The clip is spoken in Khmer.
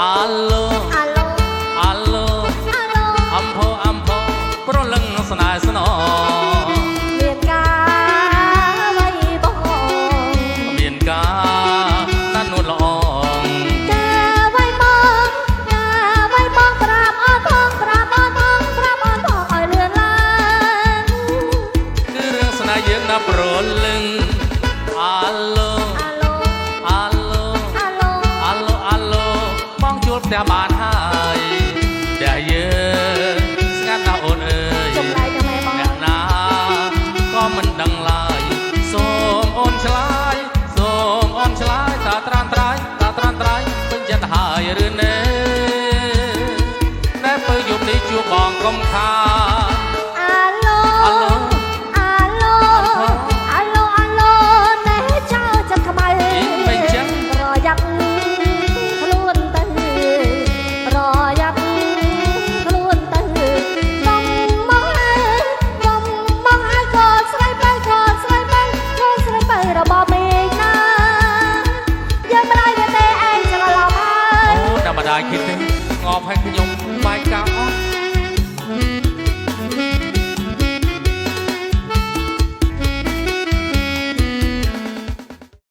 អាឡូអាឡូអំភោប្រលឹងស្នេហ៍ស្នងមានការវៃបងមានការណាត់នួនល្អការវៃបងប្រាប់អត់ផងប្រាប់អត់ផងឲ្យលឿនឡើងគឺរឿងស្នេហ៍យើងណាប្រលឹងអាឡូបងជួលផ្ទះបានហើយតែយើងស្ងាត់ណាស់អូនអើយចម្លែកណាស់ម៉ែបងអ្នកណាក៏មិនដឹងឡើយសូមអូនឆ្លើយតាត្រានត្រៃពេញចិត្តហើយឬណែតែពេលយប់នេះជួបបងកុំខាអាឡូណែចោលចិត្តខ្មៅមិនចឹងប្រយ័ត្នខ្លួនទៅប្រយ័ត្នខ្លួនទៅកុំមកហើយកូនស្រីទៅរបស់មេងណាយើងមិនឲ្យវាទេឯងច្រឡំហើយអូតែម្ដាយគិតទេងប់ឲ្យខ្ញុំបាយកាប់